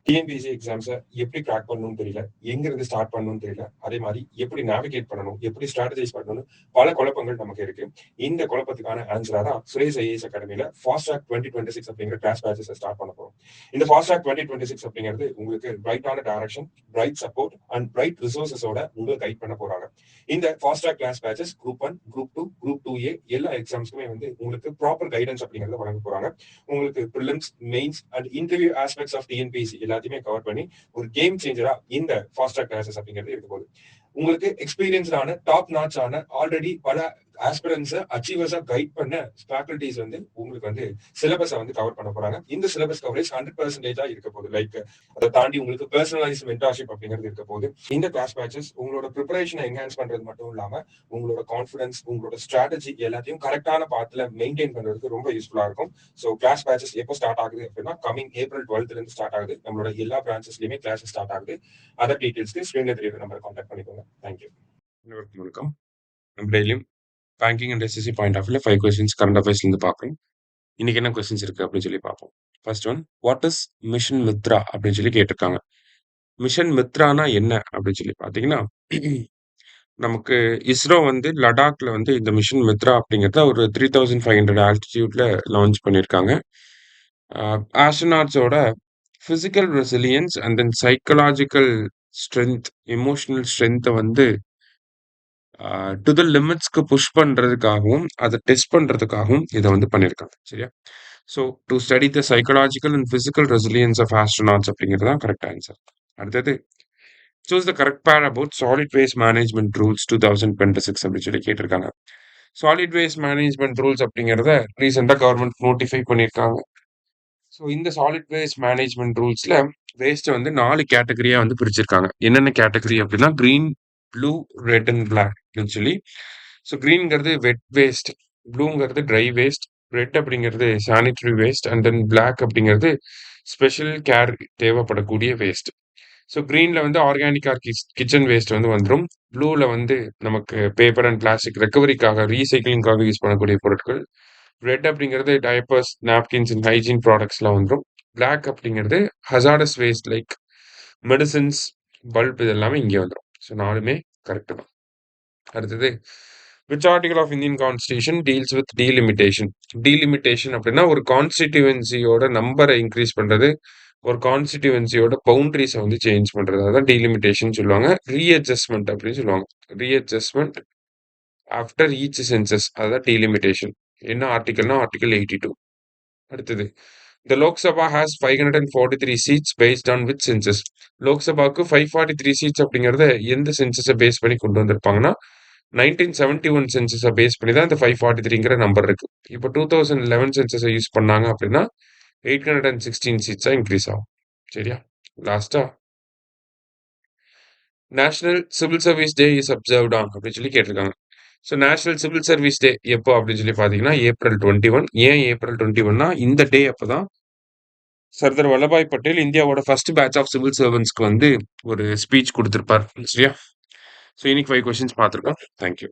TNPSC எக்ஸாம்ஸை எப்படி crack பண்ணணும்னு தெரியல, எங்கிருந்து ஸ்டார்ட் பண்ணணும்னு தெரியல, அதே மாதிரி எப்படி நேவிகேட் பண்ணணும், எப்படி ஸ்ட்ராட்டஜைஸ் பண்ணணும்னு பல குழப்பங்கள் நமக்கு இருக்கு. இந்த குழப்பத்துக்கான ஆன்சரா தான் சுரேஷ் ஐஏஎஸ் அகாடமியில ஃபாஸ்ட் ட்ராக் 2026 அப்படிங்கிற கிளாஸ் பேட்சஸ் ஸ்டார்ட் பண்ண போறோம். இந்த ஃபாஸ்ட் ட்ராக் 2026 அப்படிங்கிறது உங்களுக்கு பிரைட்டான direction, bright support and bright ரிசோர்சஸோட உங்களை கைட் பண்ண போறாங்க. இந்த fast track class batches group 1, group 2, group 2A எல்லா எக்ஸாம்ஸ்க்குமே வந்து உங்களுக்கு ப்ராப்பர் கைடன்ஸ் அப்படிங்கறத வழங்க போறாங்க. உங்களுக்கு prelims, mains and interview aspects of TNPSC எல்லாத்தையுமே கவர் பண்ணி ஒரு கேம் சேஞ்சரா இந்த ஃபாஸ்ட் ட்ராக் கிளாஸஸ் அப்படிங்கிறது இருக்க போகுது. உங்களுக்கு எக்ஸ்பீரியன்ஸ்டான டாப் நாட்ச் ஆன ஆல்ரெடி பல ஆஸ்பிரன்ஸை அச்சீவர்ஸா கைட் பண்ண ஃபேக்கல்டிஸ் வந்து உங்களுக்கு வந்து சிலபஸை வந்து கவர் பண்ண போறாங்க. இந்த சிலபஸ் கவரேஜ் 100% இருக்க போகுது. லைக் அதை தாண்டி உங்களுக்கு பர்சனலைஸ் மென்டார்ஷிப் அப்படிங்கிறது இருக்க போகுது. இந்த கிளாஸ் பேட்சஸ் உங்களோட ப்ரிப்பரேஷனை என்ஹான்ஸ் பண்றது மட்டும் இல்லாம உங்களோட கான்ஃபிடன்ஸ், உங்களோட ஸ்ட்ராட்டஜி எல்லாத்தையும் கரெக்டான பாத்துல மெயின்டைன் பண்றதுக்கு ரொம்ப யூஸ்ஃபுல்லா இருக்கும். ஸோ கிளாஸ் பேட்சஸ் எப்போ ஸ்டார்ட் ஆகுது அப்படின்னா கமிங் April 12th இருந்து ஸ்டார்ட் ஆகுது. நம்மளோட எல்லா பிரான்ச்சஸ்லயுமே கிளாஸ் ஸ்டார்ட் ஆகுது. அதர் டீடைல்ஸ்க்கு ஸ்கிரீன்ல தெரியுற நம்பர் கான்டாக்ட் பண்ணிக்கோங்க. தேங்க்யூ. வணக்கம். நம்ம டெய்லியும் banking and SSC point of வியூல 5 கொஸ்டின்ஸ் கரண்ட் அஃபேர்ஸ்ல இருந்து பார்க்கணும். இன்னைக்கு என்ன கொஸ்டின்ஸ் இருக்கு அப்படின்னு சொல்லி பார்ப்போம். First one, what is mission Mitra அப்படின்னு சொல்லி கேட்டிருக்காங்க. மிஷன் மித்ரானா என்ன அப்படின்னு சொல்லி பார்த்தீங்கன்னா, நமக்கு இஸ்ரோ வந்து லடாக்ல வந்து இந்த மிஷன் மித்ரா அப்படிங்கிறத ஒரு 3500 ஆல்டிடியூட்ல லான்ச் பண்ணியிருக்காங்க. ஆஸ்ட்ரோநாட்ஸோட physical resilience and then psychological strength, emotional ஸ்ட்ரென்த்தை வந்து டு த லிமிட்ஸ்க்கு புஷ் பண்றதுக்காகவும் அதை டெஸ்ட் பண்றதுக்காகவும் இதை வந்து பண்ணியிருக்காங்க. சரியா? So to study the psychological and physical resilience of astronauts அப்படிங்கிறது தான் கரெக்ட் ஆன்சர். அடுத்தது, choose the correct pair about solid waste management rules 2026 அப்படின்னு சொல்லி கேட்டிருக்காங்க. சாலிட் வேஸ்ட் மேனேஜ்மெண்ட் ரூல்ஸ் அப்படிங்கிறத ரீசெண்டாக கவர்மெண்ட் நோட்டிஃபை பண்ணியிருக்காங்க. ஸோ இந்த சாலிட் வேஸ்ட் மேனேஜ்மெண்ட் ரூல்ஸ்ல வேஸ்ட்டை வந்து 4 கேட்டகரியா வந்து பிரிச்சிருக்காங்க. என்னென்ன கேட்டகரி அப்படின்னா green, blue, red and black அப்படின்னு சொல்லி. ஸோ கிரீன்ங்கிறது வெட் வேஸ்ட், ப்ளூங்கிறது ட்ரை வேஸ்ட், ரெட் அப்படிங்கிறது sanitary waste and then black அப்படிங்கிறது ஸ்பெஷல் கேர் தேவைப்படக்கூடிய வேஸ்ட். ஸோ கிரீன்ல வந்து ஆர்கானிக் ஆர் கிச்சன் வேஸ்ட் வந்து வந்துடும். ப்ளூவில் வந்து நமக்கு பேப்பர் அண்ட் பிளாஸ்டிக் ரெக்கவரிக்காக ரீசைக்கிளிங்காக யூஸ் பண்ணக்கூடிய பொருட்கள். ரெட் அப்படிங்கிறது டயப்பர்ஸ், நாப்கின்ஸ் அண்ட் ஹைஜீன் ப்ராடக்ட்ஸ்லாம் வந்துடும். பிளாக் அப்படிங்கிறது hazardous waste like medicines, bulb இது எல்லாமே இங்கே வந்துடும். ஸோ 4மே கரெக்டு தான். அடுத்தது, which article of Indian constitution deals with delimitation. Delimitation அப்படின்னா ஒரு கான்ஸ்டிடியூவன்சியோட நம்பரை இன்க்ரீஸ் பண்ணுறது, ஒரு கான்ஸ்டிடியூவன்சியோட பவுண்டரிஸை வந்து சேஞ்ச் பண்ணுறது, அதான் டீலிமிட்டேஷன் சொல்லுவாங்க. ரீஅட்ஜஸ்ட்மெண்ட் அப்படின்னு சொல்லுவாங்க. ரீஅட்ஜஸ்ட்மெண்ட் ஆஃப்டர் ஈச் சென்சஸ், அதுதான் டீலிமிட்டேஷன். என்ன ஆர்டிகல்னா ஆர்டிகல் 82. அடுத்தது, The Lok Sabha has 543 seats based on which census? லோக்சபாவுக்கு 543 seats அப்படிங்கிறத எந்த சென்சஸை பேஸ் பண்ணி கொண்டு வந்திருப்பாங்கன்னா 1971 சென்சஸை பேஸ் பண்ணி தான் இந்த 543ங்கிற நம்பர் இருக்கு. இப்போ 2011 சென்சஸை யூஸ் பண்ணாங்க அப்படின்னா 816 சீட்ஸா இன்க்ரீஸ் ஆகும். சரியா? லாஸ்டா, national civil service day is observed on அப்படின்னு சொல்லி கேட்டிருக்காங்க. ஸோ நேஷனல் சிவில் சர்வீஸ் டே எப்போ அப்படின்னு சொல்லி பார்த்தீங்கன்னா April 21. ஏன் April 21னா இந்த டே அப்போ தான் சர்தார் வல்லபாய் பட்டேல் இந்தியாவோட ஃபர்ஸ்ட் பேட்ச் ஆஃப் சிவில் சர்வன்ஸ்க்கு வந்து ஒரு ஸ்பீச் கொடுத்திருப்பார். சரியா? ஸோ இன்னைக்கு 5 கொஸ்டின்ஸ் பார்த்துருக்கோம். தேங்க்யூ.